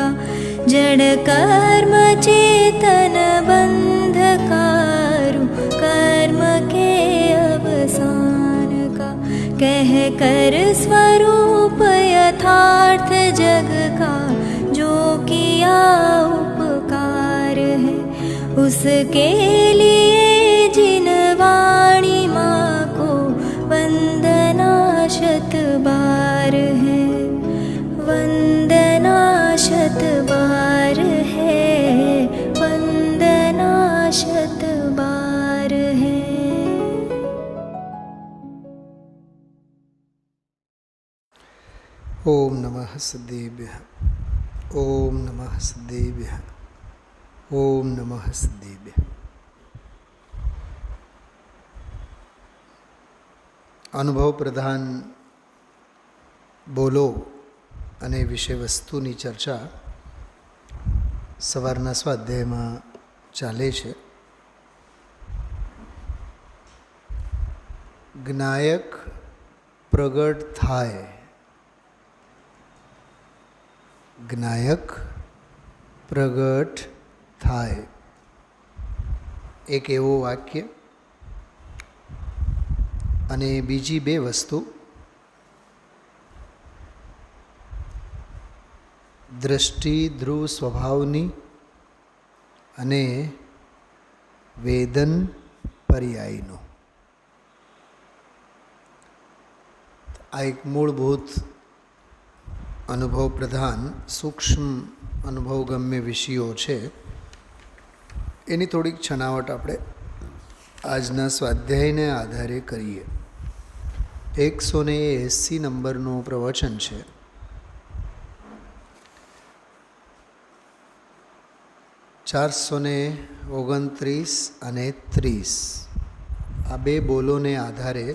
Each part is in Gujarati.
का जड़ कर्म चेतन बंधकारु कर्म के अवसान का कह कर स्वरूप यथार्थ जग का जो किया उपकार है उसके लिए जिन वाणी माँ को वंदना शत बार है वंदना शत बार है वंदना शत बार है। ओम नमः सिद्धेभ्यः ओम नमः सिद्धेभ्यः ओम नमः सिद्धेभ्यः। अनुभव प्रधान बोलो અને વિષય વસ્તુની ચર્ચા સવારના સ્વાધ્યાયમાં ચાલે છે. જ્ઞાયક પ્રગટ થાય. જ્ઞાયક પ્રગટ થાય એક એવો વાક્ય અને બીજી બે વસ્તુ દૃષ્ટિ ધ્રુવ સ્વભાવની અને વેદન પર્યાયનો. આ એક મૂળભૂત અનુભવ પ્રધાન સૂક્ષ્મ અનુભવગમ્ય વિષયો છે. એની થોડીક છણાવટ આપણે આજના સ્વાધ્યાયને આધારે કરીએ. 180 નંબરનું પ્રવચન છે. (429) અને 30 આ બે બોલોને આધારે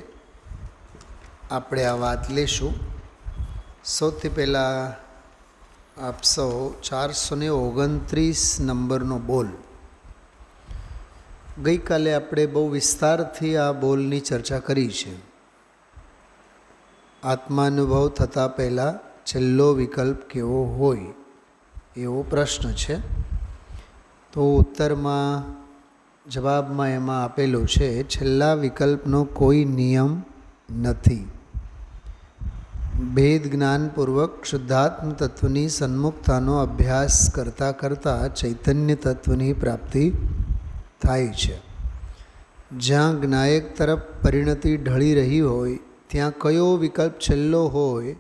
આપણે આ વાત લેશું. સૌથી પહેલાં આપ સૌ 429 નંબરનો બોલ. ગઈકાલે આપણે બહુ વિસ્તારથી આ બોલની ચર્ચા કરી છે. આત્માનુભવ થતાં પહેલાં છેલ્લો વિકલ્પ કેવો હોય એવો પ્રશ્ન છે. તો ઉત્તરમાં જવાબમાં એમાં આપેલું છે છેલ્લા વિકલ્પનો કોઈ નિયમ નથી. ભેદ જ્ઞાનપૂર્વક શુદ્ધાત્મ તત્વની સન્મુખતાનો અભ્યાસ કરતાં કરતાં ચૈતન્ય તત્વની પ્રાપ્તિ થાય છે. જ્યાં જ્ઞાયક તરફ પરિણતિ ઢળી રહી હોય ત્યાં કયો વિકલ્પ છેલ્લો હોય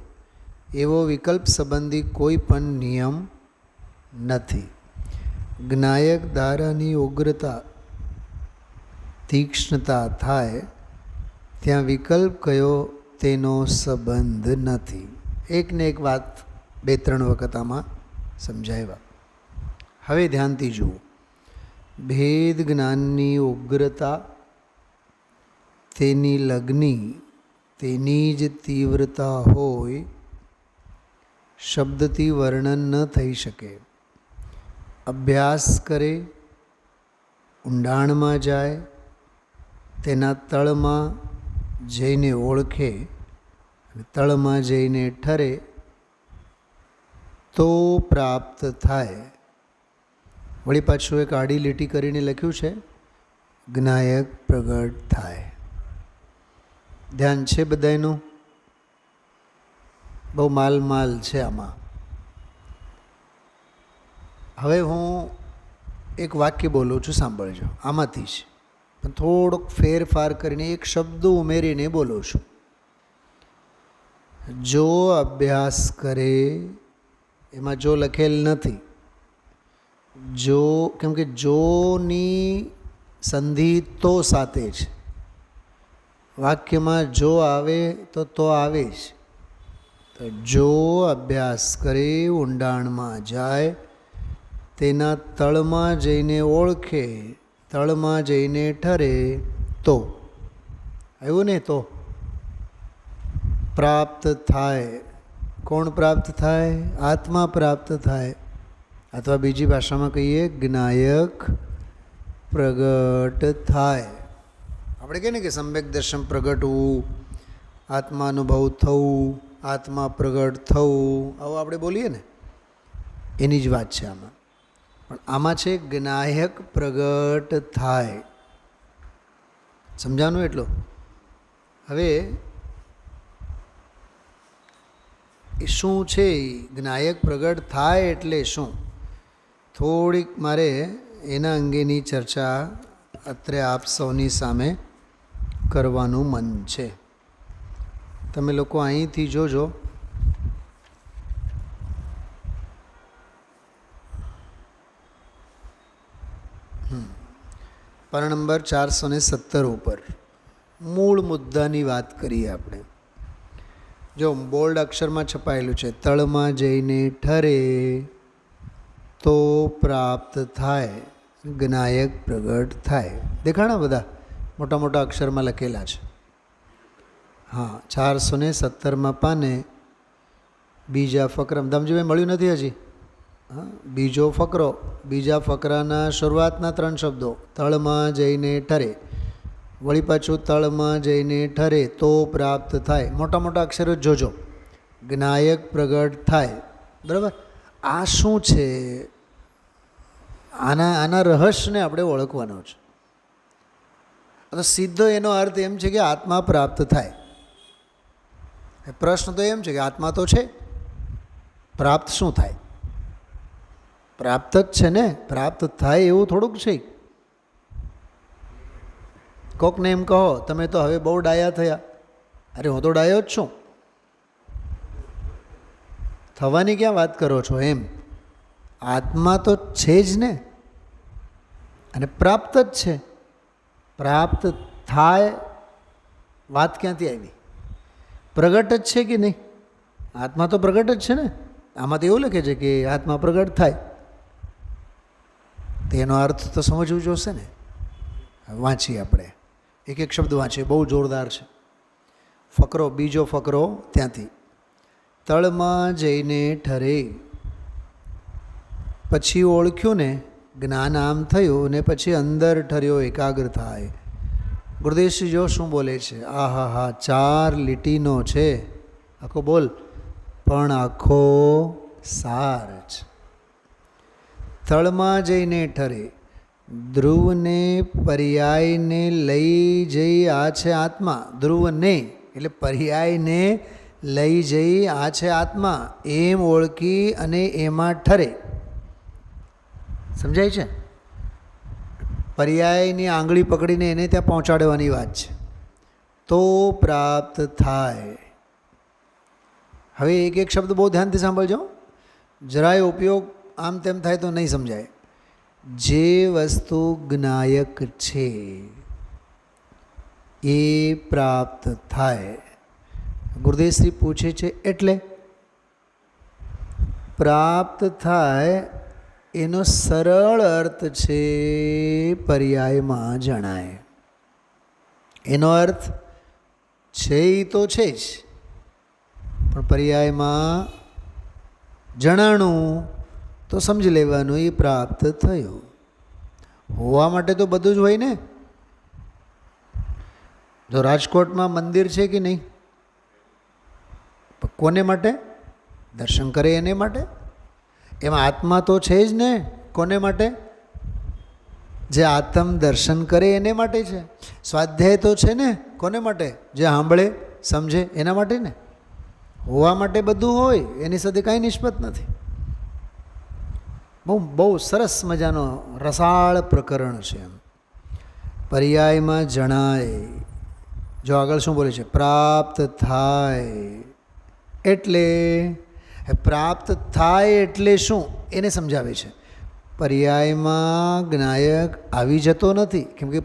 એવો વિકલ્પ સંબંધી કોઈ પણ નિયમ નથી. જ્ઞાયક ધારાની ઉગ્રતા તીક્ષ્ણતા થાય ત્યાં વિકલ્પ કયો તેનો સંબંધ નથી. એકને એક વાત 2-3 વખત આમાં સમજાવ્યા. હવે ધ્યાનથી જુઓ. ભેદ જ્ઞાનની ઉગ્રતા તેની લગ્ની તેની જ તીવ્રતા હોય શબ્દથી વર્ણન ન થઈ શકે. અભ્યાસ કરે, ઊંડાણમાં જાય, તેના તળમાં જઈને ઓળખે અને તળમાં જઈને ઠરે તો પ્રાપ્ત થાય. વળી પાછું એક આડી લીટી કરીને લખ્યું છે જ્ઞાયક પ્રગટ થાય. ધ્યાન છે બધાયનું? બહુ માલ છે આમાં. હવે હું એક વાક્ય બોલું છું, સાંભળજો. આમાંથી જ પણ થોડોક ફેરફાર કરીને એક શબ્દ ઉમેરીને બોલું છું. જો અભ્યાસ કરે, એમાં જો લખેલ નથી. જો કેમ કે જોની સંધિ તો સાથે છે. વાક્યમાં જો આવે તો આવે જ. તો જો અભ્યાસ કરે, ઊંડાણમાં જાય, તેના તળમાં જઈને ઓળખે, તળમાં જઈને ઠરે તો આવ્યું ને તો પ્રાપ્ત થાય. કોણ પ્રાપ્ત થાય? આત્મા પ્રાપ્ત થાય. અથવા બીજી ભાષામાં કહીએ જ્ઞાયક પ્રગટ થાય. આપણે કહીએ ને કે સમ્યક દર્શન પ્રગટવું, આત્માનુભવ થવું, આત્મા પ્રગટ થવું, આવું આપણે બોલીએ ને. એની જ વાત છે આમાં. પણ આમાં છે જ્ઞાયક પ્રગટ થાય. સમજાનું એટલું? હવે એ શું છે જ્ઞાયક પ્રગટ થાય એટલે શું, થોડીક મારે એના અંગેની ચર્ચા અત્રે આપ સૌની સામે કરવાનું મન છે. તમે લોકો અહીંથી જોજો. પાના નંબર 417 ઉપર મૂળ મુદ્દાની વાત કરીએ આપણે. જો બોલ્ડ અક્ષરમાં છપાયેલું છે, તળમાં જઈને ઠરે તો પ્રાપ્ત થાય, જ્ઞાયક પ્રગટ થાય. દેખાણા બધા મોટા મોટા અક્ષરમાં લખેલા છે. હા, 417માં પાને બીજા ફકરા. ધમજીભાઈ મળ્યું નથી હજી? હા, બીજો ફકરો, બીજા ફકરાના શરૂઆતના 3 શબ્દો, તળમાં જઈને ઠરે, વળી પાછું તળમાં જઈને ઠરે તો પ્રાપ્ત થાય. મોટા મોટા અક્ષરો જોજો, જ્ઞાયક પ્રગટ થાય. બરાબર? આ શું છે? આના રહસ્યને આપણે ઓળખવાનો છે. તો સીધો એનો અર્થ એમ છે કે આત્મા પ્રાપ્ત થાય. પ્રશ્ન તો એમ છે કે આત્મા તો છે, પ્રાપ્ત શું થાય? પ્રાપ્ત જ છે ને, પ્રાપ્ત થાય એવું થોડુંક છે. કોકને એમ કહો તમે તો હવે બહુ ડાયા થયા. અરે હું તો ડાયો જ છું. થવાની ક્યાં વાત કરો છો એમ? આત્મા તો છે જ ને, અને પ્રાપ્ત જ છે. પ્રાપ્ત થાય વાત ક્યાંથી આવી? પ્રગટ જ છે કે નહીં? આત્મા તો પ્રગટ જ છે ને. આમાં તો એવું લખે છે કે આત્મા પ્રગટ થાય. તેનો અર્થ તો સમજવું જોશે ને. વાંચીએ આપણે, એક એક શબ્દ વાંચીએ, બહુ જોરદાર છે. ફકરો, બીજો ફકરો ત્યાંથી, તળમાં જઈને ઠરે, પછી ઓળખ્યું ને, જ્ઞાન આમ થયું ને પછી અંદર ઠર્યો એકાગ્ર થાય. ગુરુદેવશ્રી જો શું બોલે છે, આહા હા, 4 લીટીનો છે આખો બોલ, પણ આખો સાર છે. તળમાં જઈને ઠરે, ધ્રુવને પર્યાયને લઈ જઈ આ છે આત્મા. ધ્રુવને એટલે પર્યાયને લઈ જઈ આ છે આત્મા, એમ ઓળખી અને એમાં ઠરે. સમજાય છે? પર્યાયની આંગળી પકડીને એને ત્યાં પહોંચાડવાની વાત છે. તો પ્રાપ્ત થાય. હવે એક એક શબ્દ બહુ ધ્યાનથી સાંભળજો. જરાય ઉપયોગ આમ તેમ થાય તો નહીં સમજાય. જે વસ્તુ જ્ઞાયક છે એ પ્રાપ્ત થાય. ગુરુદેવશ્રી પૂછે છે એટલે પ્રાપ્ત થાય એનો સરળ અર્થ છે પર્યાયમાં જણાય. એનો અર્થ છે એ તો છે જ, પણ પર્યાયમાં જણાણું તો સમજી લેવાનું એ પ્રાપ્ત થયું. હોવા માટે તો બધું જ હોય ને. જો રાજકોટમાં મંદિર છે કે નહીં? કોને માટે? દર્શન કરે એને માટે. એમાં આત્મા તો છે જ ને. કોને માટે? જે આત્મ દર્શન કરે એને માટે છે. સ્વાધ્યાય તો છે ને. કોને માટે? જે સાંભળે સમજે એના માટે ને. હોવા માટે બધું હોય, એની સાથે કાંઈ નિસ્બત નથી. બહુ બહુ સરસ મજાનો રસાળ પ્રકરણ છે. એમ પર્યાયમાં જણાય. જો આગળ શું બોલે છે? પ્રાપ્ત થાય. એટલે પ્રાપ્ત થાય એટલે શું એને સમજાવે છે. પર્યાયમાં જ્ઞાયક આવી જતો નથી, કેમ કે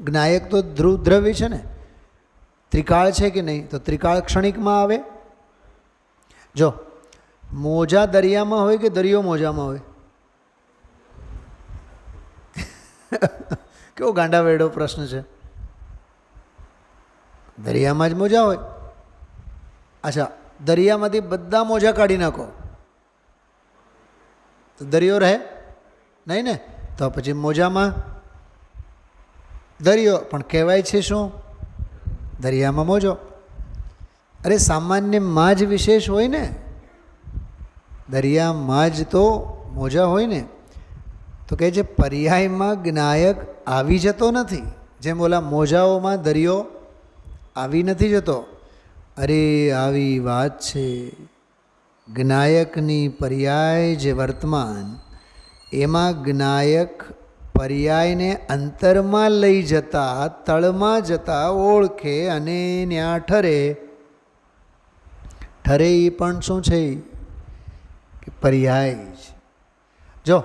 જ્ઞાયક તો ધ્રુવ દ્રવ્ય છે ને. ત્રિકાળ છે કે નહીં? તો ત્રિકાળ ક્ષણિકમાં આવે. જો મોજા દરિયામાં હોય કે દરિયો મોજામાં હોય? કેવો ગાંડા વેડો પ્રશ્ન છે. દરિયામાં જ મોજા હોય. અચ્છા, દરિયામાંથી બધા મોજા કાઢી નાખો તો દરિયો રહે નહીં ને. તો પછી મોજામાં દરિયો, પણ કહેવાય છે શું? દરિયામાં મોજો. અરે સામાન્ય માં જ વિશેષ હોય ને. દરિયામાં જ તો મોજા હોય ને. તો કહે છે પર્યાયમાં જ્ઞાયક આવી જતો નથી, જેમ ઓલા મોજાઓમાં દરિયો આવી નથી જતો. અરે આવી વાત છે. જ્ઞાયકની પર્યાય જે વર્તમાન, એમાં જ્ઞાયક પર્યાયને અંતરમાં લઈ જતા, તળમાં જતા ઓળખે અને ન્યા ઠરે. ઠરે એ પણ શું છે કે પર્યાય છે. જો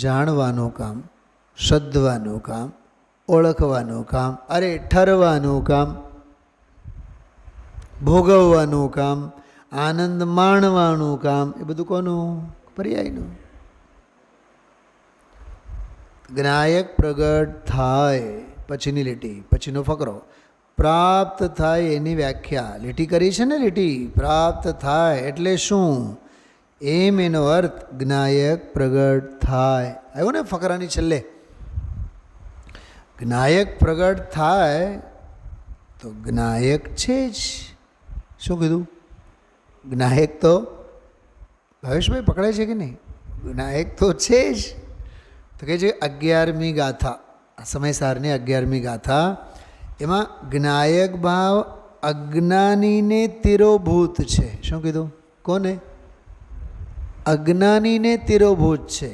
જાણવાનું કામ, શોધવાનું કામ, ઓળખવાનું કામ, અરે ઠરવાનું કામ, ભોગવવાનું કામ, આનંદ માણવાનું કામ, એ બધું કોનું? પર્યાયનું. જ્ઞાયક પ્રગટ થાય પછીની લીટી, પછીનો ફકરો. પ્રાપ્ત થાય એની વ્યાખ્યા લીટી કરી છે ને. લીટી પ્રાપ્ત થાય એટલે શું? એમ એનો અર્થ જ્ઞાયક પ્રગટ થાય. આવ્યો ને ફકરાની છેલ્લે. જ્ઞાયક પ્રગટ થાય તો જ્ઞાયક છે જ. શું કીધું? જ્ઞાયક તો ભાવેશભાઈ પકડાય છે કે નહીં? જ્ઞાયક તો છે જ. તો કહે છે 11મી ગાથા, સમયસારની 11મી ગાથા, એમાં જ્ઞાયક ભાવ અજ્ઞાનીને તિરોભૂત છે. શું કીધું? કોને? અજ્ઞાનીને તિરોભૂત છે.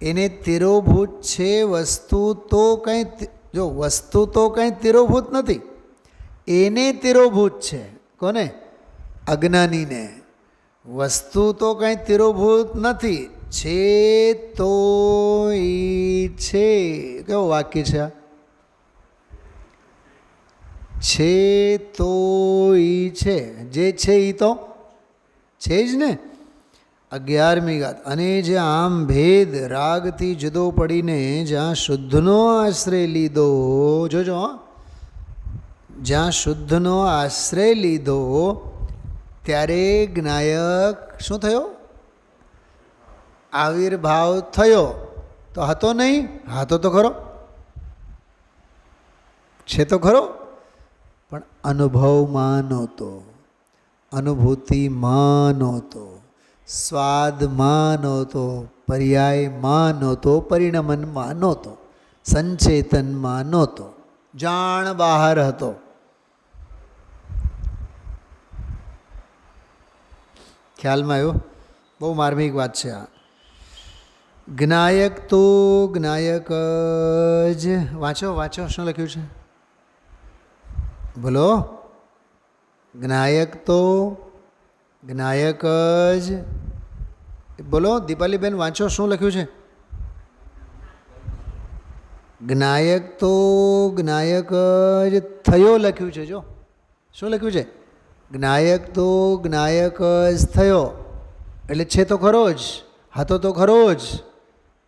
એને તિરોભૂત છે. વસ્તુ તો કંઈ, જો વસ્તુ તો કંઈ તિરોભૂત નથી, એને તિરોભૂત છે. કોને? અજ્ઞાનીને. વસ્તુ તો કંઈ તિરોભૂત નથી, છે તો ઈ છે. કેવું વાક્ય છે આ? છે તો ઈ છે. જે છે એ તો છે જ ને. 11મી ગાત. અને જે આમ ભેદ રાગથી જુદો પડીને જ્યાં શુદ્ધનો આશ્રય લીધો, જોજો, જ્યાં શુદ્ધનો આશ્રય લીધો ત્યારે જ્ઞાયક શું થયો? આવિર્ભાવ થયો. તો હતો નહીં? હતો તો ખરો, છે તો ખરો, પણ અનુભવમાં નહોતો, અનુભૂતિમાં નહોતો, સ્વાદમાં નહોતો, પર્યાયમાં નહોતો, પરિણમનમાં નહોતો, સંચેતનમાં નહોતો, જાણ બહાર હતો. ખ્યાલમાં આવ્યો? બહુ માર્મિક વાત છે આ. જ્ઞાયક તો જ્ઞાયક જ. વાંચો વાંચો, શું લખ્યું છે? બોલો. જ્ઞાયક તો જ્ઞાયક જ. બોલો દીપાલીબેન, વાંચો, શું લખ્યું છે? જ્ઞાયક તો જ્ઞાયક જ થયો લખ્યું છે. જો શું લખ્યું છે? જ્ઞાયક તો જ્ઞાયક જ થયો. એટલે છે તો ખરો જ, હતો તો ખરો જ,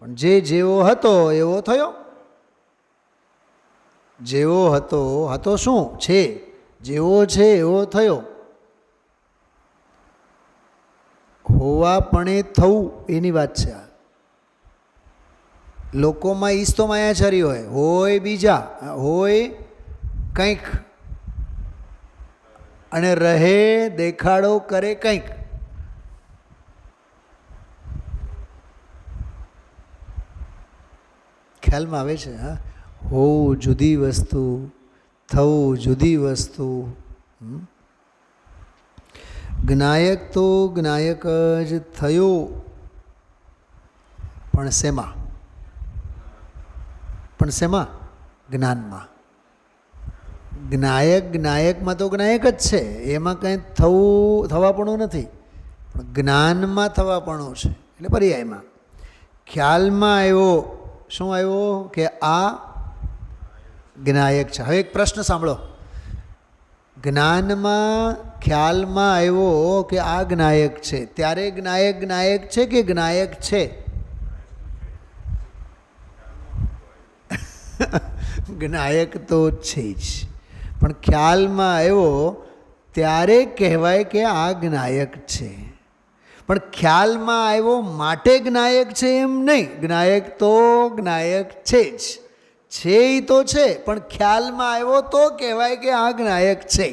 પણ જે જેવો હતો એવો થયો. જેવો હતો, હતો શું છે? જેવો છે એવો થયો. હોવાપણે થવું એની વાત છે આ. લોકોમાં ઈજ તો માયાચારી હોય બીજા, હોય કંઈક, અને રહે દેખાડો કરે કંઈક. ખ્યાલમાં આવે છે? હા, હોવું જુદી વસ્તુ, થવું જુદી વસ્તુ. જ્ઞાયક તો જ્ઞાયક જ થયો, પણ શેમાં? પણ શેમાં? જ્ઞાનમાં. જ્ઞાયક જ્ઞાયકમાં તો જ્ઞાયક જ છે, એમાં કંઈ થવાપણું નથી, પણ જ્ઞાનમાં થવાપણું છે. એટલે પર્યાયમાં. ખ્યાલમાં આવ્યો, શું આવ્યો? કે આ જ્ઞાયક છે. હવે એક પ્રશ્ન સાંભળો. જ્ઞાનમાં ખ્યાલમાં આવ્યો કે આ જ્ઞાયક છે, ત્યારે જ્ઞાયક જ્ઞાયક છે કે જ્ઞાયક છે? જ્ઞાયક તો છે જ, પણ ખ્યાલમાં આવ્યો ત્યારે કહેવાય કે આ જ્ઞાયક છે. પણ ખ્યાલમાં આવ્યો માટે જ્ઞાયક છે એમ નહીં. જ્ઞાયક તો જ્ઞાયક છે જ, છે એ તો છે, પણ ખ્યાલમાં આવ્યો તો કહેવાય કે આ જ્ઞાયક છે.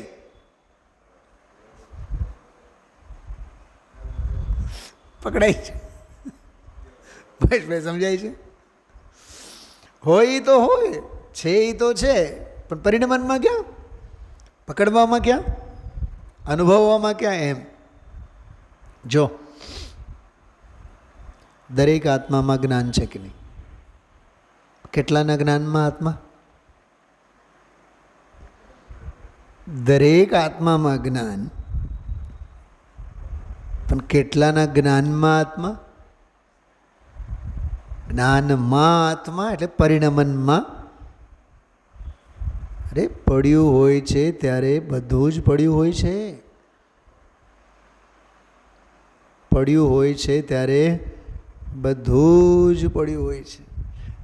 પકડાય છે? ભાઈ સમજાય છે? હોય એ તો હોય, છે એ તો છે, પણ પરિણમનમાં ક્યાં? પકડવામાં ક્યાં? અનુભવવામાં ક્યાં? એમ જો દરેક આત્મામાં જ્ઞાન છે કે નહીં? કેટલાના જ્ઞાનમાં આત્મા? દરેક આત્મામાં જ્ઞાન, પણ કેટલાના જ્ઞાનમાં આત્મા? જ્ઞાનમાં આત્મા એટલે પરિણમનમાં. અરે પડ્યું હોય છે ત્યારે બધું જ પડ્યું હોય છે. પડ્યું હોય છે ત્યારે બધું જ પડ્યું હોય છે.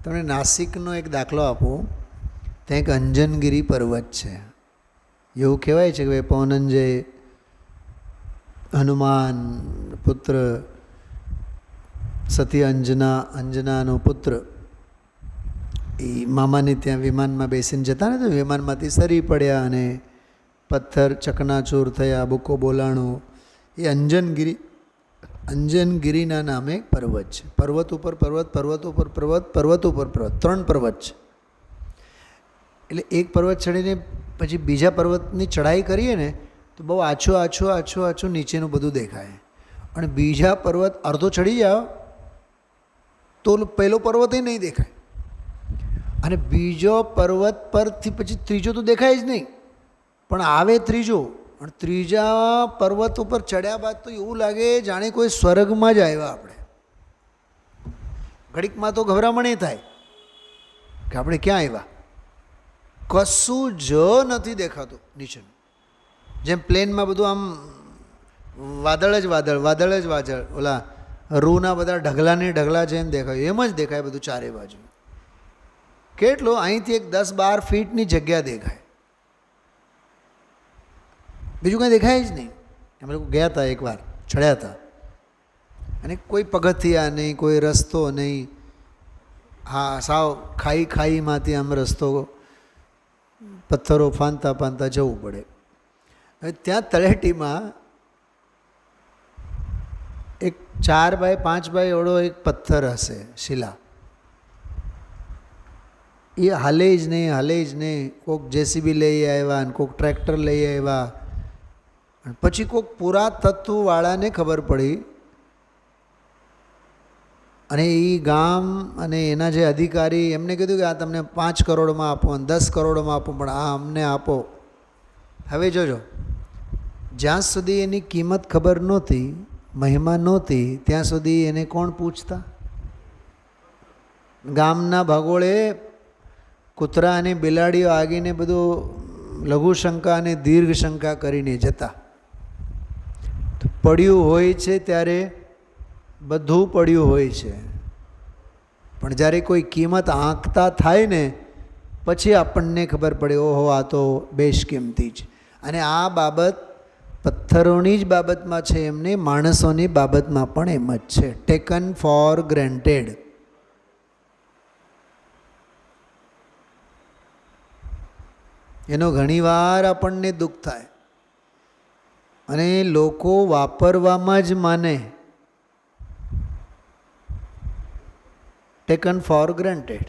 તમને નાસિકનો એક દાખલો આપું. ત્યાં એક અંજનગીરી પર્વત છે. એવું કહેવાય છે કે ભાઈ પવનંજય હનુમાન પુત્ર સતી અંજનાનો પુત્ર એ મામાને ત્યાં વિમાનમાં બેસીને જતા ને તો વિમાનમાંથી સરી પડ્યા અને પથ્થર ચકનાચૂર થયા, બુકો બોલાણું. એ અંજનગીરીના નામે પર્વત છે. પર્વત ઉપર પર્વત, પર્વત ઉપર પર્વત, પર્વત ઉપર પર્વત, 3 પર્વત છે. એટલે એક પર્વત ચડીને પછી બીજા પર્વતની ચઢાઈ કરીએ ને તો બહુ આછું નીચેનું બધું દેખાય. અને બીજા પર્વત અડધો ચડી જાઓ તો પહેલો પર્વત નહીં દેખાય. અને બીજો પર્વત પરથી પછી ત્રીજો તો દેખાય જ નહીં, પણ આવે ત્રીજો. અને ત્રીજા પર્વત ઉપર ચડ્યા બાદ તો એવું લાગે જાણે કોઈ સ્વર્ગમાં જ આવ્યા આપણે. ઘડીકમાં તો ગભરામણ એ થાય કે આપણે ક્યાં આવ્યા. કશું જ નથી દેખાતું નીચેનું. જેમ પ્લેનમાં બધું આમ વાદળ જ વાદળ, ઓલા રૂના બધા ઢગલા જેમ દેખાય એમ જ દેખાય બધું ચારે બાજુ. કેટલું અહીંથી એક 10-12 ફીટની જગ્યા દેખાય, બીજું કંઈ દેખાય જ નહીં. અમે લોકો ગયા હતા એકવાર, ચડ્યા હતા, અને કોઈ પગથિયા નહીં, કોઈ રસ્તો નહીં. હા, સાવ ખાઈમાંથી આમ રસ્તો, પથ્થરો ફાંતા જવું પડે. હવે ત્યાં તળેટીમાં એક 4 બાય 5 બાય એવડો એક પથ્થર હશે, શિલા. એ હાલે જ નહીં. કોઈક જેસીબી લઈ આવ્યા અને કોઈક ટ્રેક્ટર લઈ આવ્યા. અને પછી કોઈક પુરાતત્વવાળાને ખબર પડી અને એ ગામ અને એના જે અધિકારી એમને કીધું કે આ તમને 5 કરોડમાં આપો અને 10 કરોડમાં આપો, પણ આ અમને આપો. હવે જોજો, જ્યાં સુધી એની કિંમત ખબર નહોતી, મહિમા નહોતી, ત્યાં સુધી એને કોણ પૂછતા? ગામના ભાગોળે કૂતરા અને બિલાડીઓ આગીને બધું લઘુશંકા અને દીર્ઘશંકા કરીને જતા. પડ્યું હોય છે ત્યારે બધું પડ્યું હોય છે, પણ જ્યારે કોઈ કિંમત આંકતા થાય ને પછી આપણને ખબર પડે, ઓહો આ તો બેશકિંમતી જ. અને આ બાબત પથ્થરોની જ બાબતમાં છે એમને, માણસોની બાબતમાં પણ એમ જ છે. Taken for granted. એનો ઘણીવાર આપણને દુઃખ થાય અને લોકો વાપરવામાં જ માને. Taken four granted.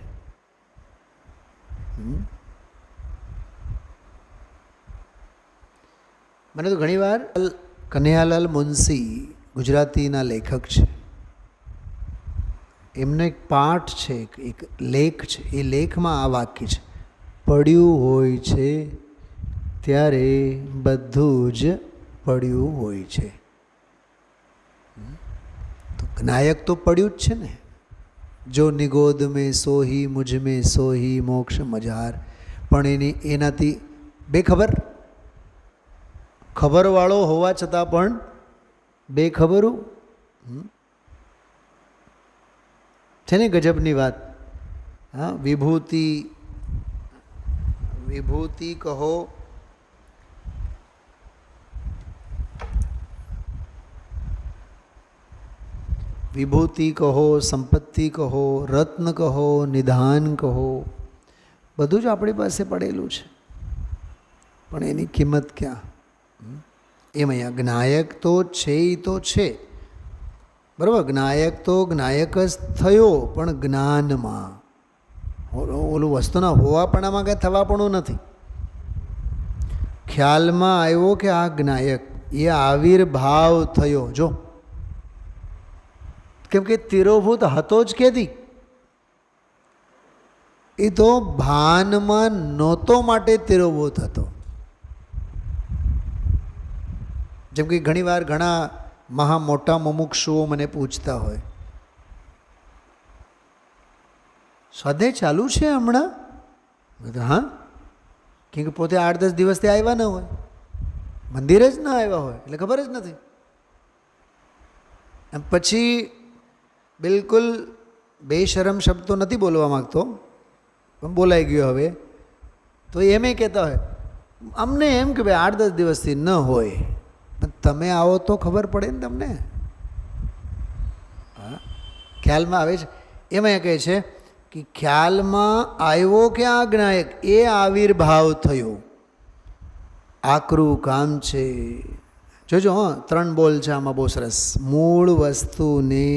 મને તો ઘણીવાર કનૈયાલાલ મુનશી ગુજરાતીના લેખક છે, એમનો એક પાઠ છે, એક લેખ છે. એ લેખમાં આ વાક્ય છે, પડ્યું હોય છે ત્યારે બધું જ પડ્યું હોય છે. તો નાયક તો પડ્યું જ છે ને. જો નિગોદ મેં સોહી મુझ में સોહી મોક્ષ મજાર. પણ એનાથી બેખબર, ખબરવાળો હોવા છતાં પણ બેખબરું છે ને. ગજબની વાત. હા, વિભૂતિ કહો, વિભૂતિ કહો, સંપત્તિ કહો, રત્ન કહો, નિધાન કહો, બધું જ આપણી પાસે પડેલું છે, પણ એની કિંમત ક્યાં? એમ અહીંયા જ્ઞાયક તો છે, એ તો છે. બરાબર. જ્ઞાયક તો જ્ઞાયક જ થયો, પણ જ્ઞાનમાં. ઓલું વસ્તુના હોવાપણામાં કંઈ થવાપણું નથી. ખ્યાલમાં આવ્યો કે આ જ્ઞાયક, એ આવિર્ભાવ થયો. જો કેમ કે તિરોભૂત હતો જ કેદી? એ તો ભાનમાં નહોતો માટે તિરોભૂત હતો. જેમ કે ઘણીવાર ઘણા મોટા મુમુક્ષુઓ મને પૂછતા હોય, સ્વાધ્યાય ચાલુ છે હમણાં? હા, કેમ કે પોતે 8-10 દિવસથી આવ્યા ન હોય, મંદિરે જ ન આવ્યા હોય, એટલે ખબર જ નથી. પછી બિલકુલ બેશરમ શબ્દ તો નથી બોલવા માગતો, પણ બોલાઈ ગયો હવે, તો એમ કહેતા હોય અમને એમ કે ભાઈ 8-10 દિવસથી ન હોય, પણ તમે આવો તો ખબર પડે ને તમને. હા, ખ્યાલમાં આવે છે. એમાં કહે છે કે ખ્યાલમાં આવ્યો કે આ જ્ઞાયક, એ આવિર્ભાવ થયો. આકરું કામ છે. જોજો, હા, 3 બોલ છે આમાં, બહુ સરસ. મૂળ વસ્તુને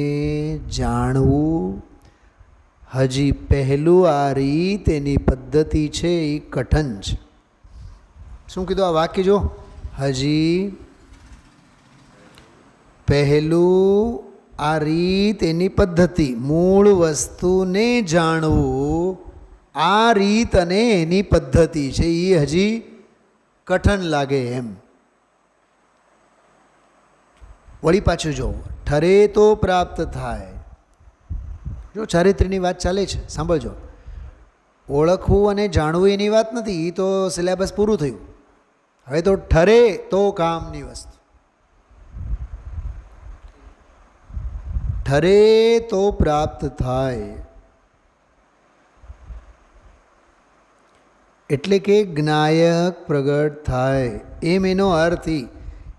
જાણવું, હજી પહેલું આ રીત, એની પદ્ધતિ છે એ કઠન છે. શું કીધું આ વાક્ય? જો, હજી પહેલું આ રીત, એની પદ્ધતિ, મૂળ વસ્તુને જાણવું, આ રીત અને એની પદ્ધતિ છે એ હજી કઠન લાગે એમ. વળી પાછું જો, ઠરે તો પ્રાપ્ત થાય. જો ચારિત્ર્યની વાત ચાલે છે, સાંભળજો. ઓળખવું અને જાણવું એની વાત નથી, એ તો સિલેબસ પૂરું થયું. હવે તો ઠરે તો કામની વસ્તુ. ઠરે તો પ્રાપ્ત થાય, એટલે કે જ્ઞાયક પ્રગટ થાય, એમ એનો અર્થ.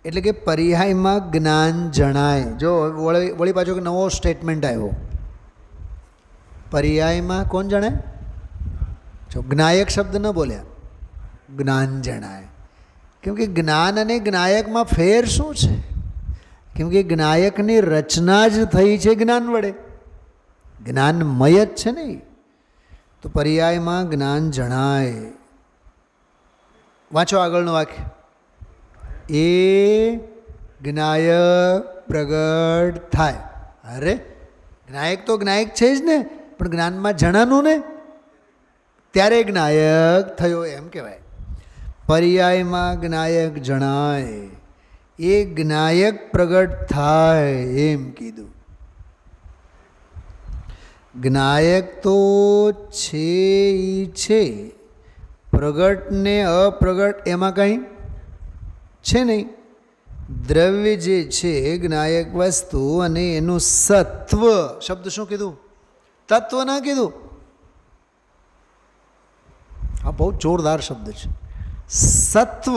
એટલે કે પર્યાયમાં જ્ઞાન જણાય. જો વળી પાછો નવો સ્ટેટમેન્ટ આવ્યો, પર્યાયમાં કોણ જણાય? જો જ્ઞાયક શબ્દ ન બોલ્યા, જ્ઞાન જણાય. કેમ કે જ્ઞાન અને જ્ઞાયકમાં ફેર શું છે? કેમ કે જ્ઞાયકની રચના જ થઈ છે જ્ઞાન વડે, જ્ઞાનમય જ છે ને. તો પર્યાયમાં જ્ઞાન જણાય. વાંચો આગળનું વાક્ય. એ જ્ઞાયક પ્રગટ થાય. અરે, જ્ઞાયક તો જ્ઞાયક છે જ ને, પણ જ્ઞાનમાં જણાનું ને, ત્યારે જ્ઞાયક થયો એમ કહેવાય. પર્યાયમાં જ્ઞાયક જણાય, એ જ્ઞાયક પ્રગટ થાય એમ કીધું. જ્ઞાયક તો છે ઈ છે, પ્રગટ ને અપ્રગટ એમાં કંઈ છે નહીં. દ્રવ્ય જે છે જ્ઞાયક વસ્તુ, અને એનું સત્વ શબ્દ શું કીધું? તત્વ ના કીધું. આ બહુ જોરદાર શબ્દ છે. સત્વ,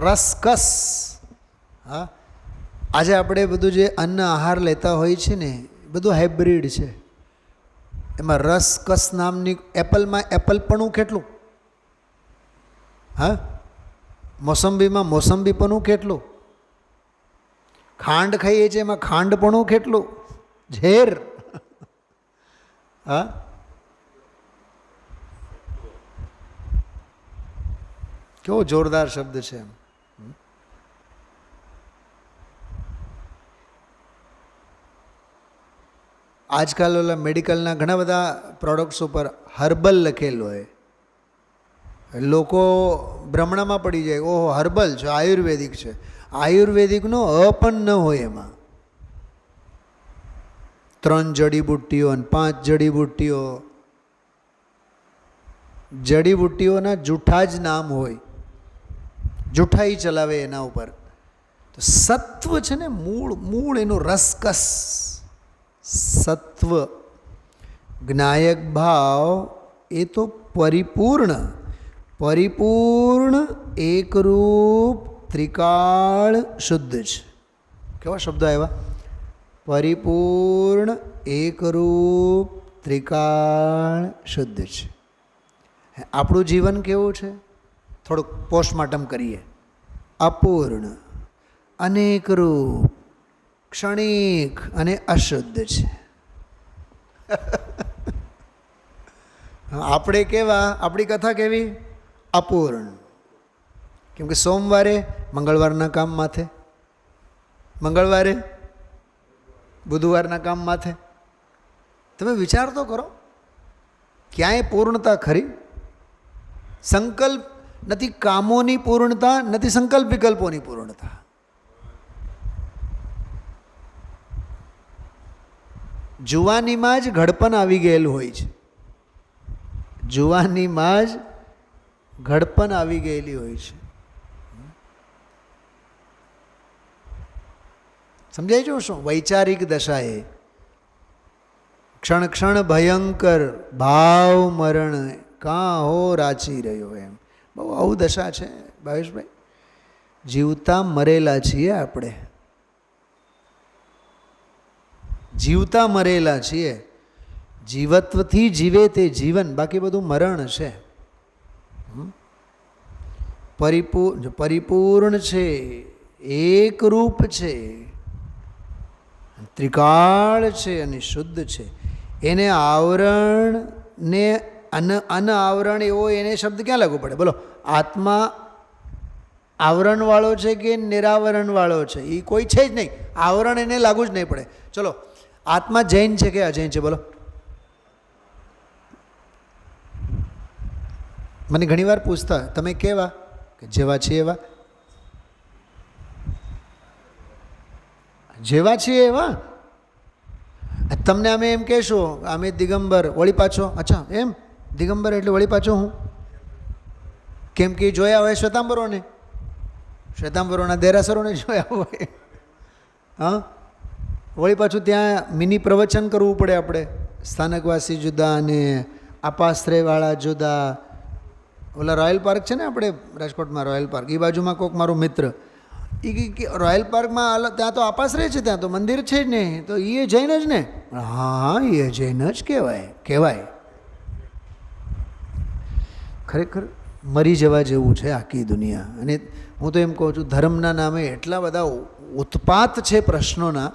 રસકસ. હા, આજે આપણે બધું જે અન્ન આહાર લેતા હોય છે ને, બધું હાઇબ્રિડ છે. એમાં રસકસ નામની, એપલમાં એપલપણું કેટલું, હા, મોસંબીમાં મોસંબીપણું કેટલું, ખાંડ ખાઈએ છીએ એમાં ખાંડપણું કેટલું, ઝેર. હા, કેવો જોરદાર શબ્દ છે એમ. આજકાલ ઓલા મેડિકલના ઘણા બધા પ્રોડક્ટ્સ ઉપર હર્બલ લખેલું હોય. લોકો ભ્રમણામાં પડી જાય, ઓહો હર્બલ છે, આયુર્વેદિક છે. આયુર્વેદિકનો અ પણ ન હોય એમાં. 3 જડીબુટ્ટીઓ અને 5 જડીબુટ્ટીઓ, જડીબુટ્ટીઓના જૂઠા જ નામ હોય, જૂઠાઈ ચલાવે એના ઉપર. તો સત્વ છે ને, મૂળ એનું રસકસ સત્વ. જ્ઞાયક ભાવ એ તો પરિપૂર્ણ એકરૂપ ત્રિકાળ શુદ્ધ છે. કેવા શબ્દો આવ્યા? પરિપૂર્ણ એકરૂપ ત્રિકાળ શુદ્ધ છે. આપણું જીવન કેવું છે? થોડુંક પોસ્ટમોર્ટમ કરીએ. અપૂર્ણ, અનેકરૂપ, ક્ષણિક અને અશુદ્ધ છે. આપણે કેવા, આપણી કથા કેવી? અપૂર્ણ. કેમ કે સોમવારે મંગળવારના કામ માથે, મંગળવારે બુધવારના કામ માથે. તમે વિચાર તો કરો, ક્યાંય પૂર્ણતા ખરી? સંકલ્પ નથી, કામોની પૂર્ણતા નથી, સંકલ્પ વિકલ્પોની પૂર્ણતા. જુવાનીમાં જ ઘડપણ આવી ગયેલું હોય છે. જુવાનીમાં જ ઘડપણ આવી ગયેલી હોય છે. સમજાય છો શું? વૈચારિક દશાએ ક્ષણ ક્ષણ ભયંકર ભાવ મરણ કાં હો રાચી રહ્યો, એમ બહુ આવું દશા છે ભાવેશભાઈ. જીવતા મરેલા છીએ આપણે, જીવતા મરેલા છીએ. જીવત્વથી જીવે તે જીવન, બાકી બધું મરણ છે. પરિપૂર્ણ છે, એકરૂપ છે, ત્રિકાળ છે અને શુદ્ધ છે. એને આવરણ ને અનાવરણ એવો એને શબ્દ ક્યાં લાગુ પડે? બોલો. આત્મા આવરણવાળો છે કે નિરાવરણવાળો છે? એ કોઈ છે જ નહીં. આવરણ એને લાગુ જ નહીં પડે. ચલો, આત્મા જૈન છે કે અજૈન છે? બોલો. મને ઘણીવાર પૂછતા, તમે કેવા? કે જેવા છીએ એવા. જેવા છીએ એવા. તમને અમે એમ કહેશો અમે દિગંબર, વળી પાછો અચ્છા એમ દિગંબર એટલે વળી પાછો હું? કેમ કે જોયા હોય શ્વેતાંબરોને, શ્વેતાંબરોના દેરાસરોને જોયા હોય. હા, વળી પાછું ત્યાં મિની પ્રવચન કરવું પડે આપણે. સ્થાનકવાસી જુદા અને આપાશ્રયવાળા જુદા. ઓલા રોયલ પાર્ક છે ને આપણે રાજકોટમાં, રોયલ પાર્ક, એ બાજુમાં કોઈક મારો મિત્ર, એ રોયલ પાર્કમાં ત્યાં તો આપાશ્રય છે, ત્યાં તો મંદિર છે જ નહીં, તો એ જૈન જ ને? હા, એ જૈન જ કહેવાય. ખરેખર મરી જવા જેવું છે આખી દુનિયા. અને હું તો એમ કહું છું, ધર્મના નામે એટલા બધા ઉત્પાત છે પ્રશ્નોના.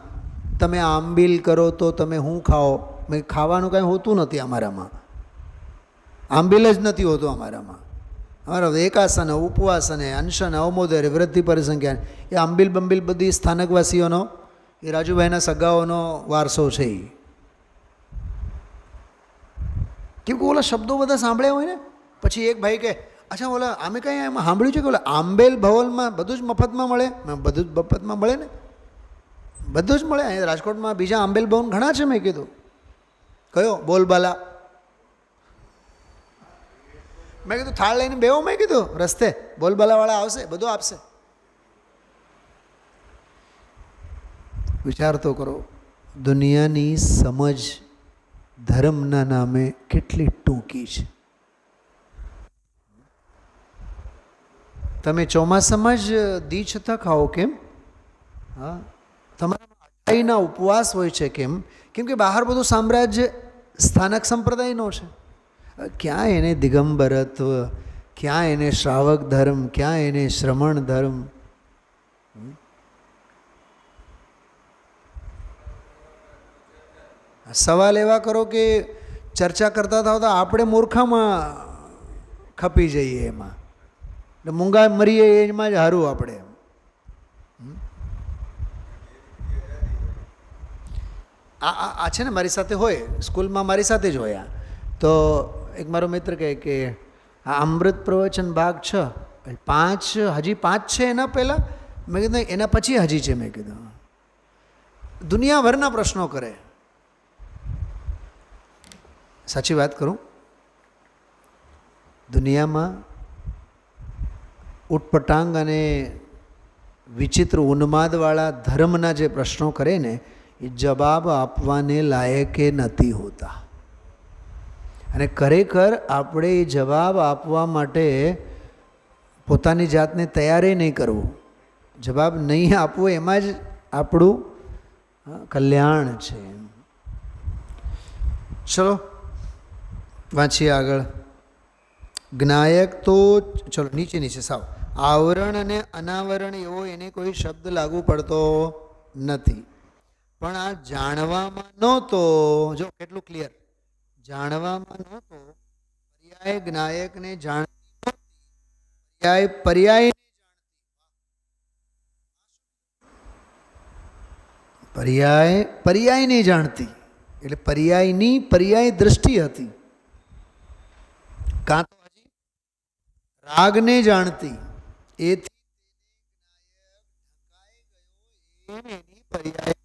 તમે આંબીલ કરો તો તમે શું ખાઓ? મેં ખાવાનું કાંઈ હોતું નથી અમારામાં, આંબીલ જ નથી હોતું અમારામાં. અમારા એકાસન, ઉપવાસન, અનશન, અવમોદર, વૃદ્ધિ પરિસંખ્યાન, એ આંબીલ બંબીલ બધી સ્થાનકવાસીઓનો, એ રાજુભાઈના સગાઓનો વારસો છે. કેમ કે ઓલા શબ્દો બધા સાંભળ્યા હોય ને, પછી એક ભાઈ કે અચ્છા ઓલા અમે કંઈ એમાં સાંભળ્યું છે કે ઓલા આંબેલ ભવલમાં બધું જ મફતમાં મળે? બધું જ મફતમાં મળે ને, બધું જ મળે. અહીંયા રાજકોટમાં બીજા આંબેલ ભવન ઘણા છે. મેં કીધું કયો? બોલબાલા. મેં કીધું થાળ લઈને બેવો. મેં કીધું રસ્તે બોલબાલાવાળા આવશે, બધું આપશે. વિચાર તો કરો, દુનિયાની સમજ ધર્મના નામે કેટલી ટૂંકી છે. તમે ચોમાસામાં જ દી છતાં ખાઓ કેમ? હા, તમારા અઠાઈના ઉપવાસ હોય છે કેમ? કેમ કે બહાર બધું સામ્રાજ્ય સ્થાનક સંપ્રદાયનો છે. ક્યાં એને દિગંબરત્વ, ક્યાં એને શ્રાવક ધર્મ, ક્યાં એને શ્રમણ ધર્મ. સવાલ એવા કરો કે ચર્ચા કરતા થાવ તો આપણે મૂર્ખામાં ખપી જઈએ એમાં, એટલે મૂંગા મરીએ એમાં જ હારું આપણે. આ છે ને મારી સાથે હોય, સ્કૂલમાં મારી સાથે જ હોય. તો એક મારો મિત્ર કહે કે આ અમૃત પ્રવચન ભાગ 6, 5 હજી 5 છે એના પહેલાં? મેં કીધું એના પછી હજી છે. મેં કીધું દુનિયાભરના પ્રશ્નો કરે. સાચી વાત કરું, દુનિયામાં ઉટપટાંગ અને વિચિત્ર ઉન્માદવાળા ધર્મના જે પ્રશ્નો કરે ને, એ જવાબ આપવાને લાયકે નથી હોતા. અને ખરેખર આપણે એ જવાબ આપવા માટે પોતાની જાતને તૈયારી નહીં કરવું. જવાબ નહીં આપવો એમાં જ આપણું કલ્યાણ છે. ચલો વાંચીએ આગળ. જ્ઞાયક તો ચલો નીચે સાવ આવરણ અને અનાવરણ એવો એને કોઈ શબ્દ લાગુ પડતો નથી. પણ આ જાણવામાં નહોતો. જો કેટલું ક્લિયર, જાણવામાં નહોતો. પર્યાય જ્ઞાયકને જાણતી, પર્યાય પર્યાય નહીં જાણતી. એટલે પર્યાયની પર્યાય દ્રષ્ટિ હતી. કાં તો હજી રાગને જાણતી, એથી એની પર્યાય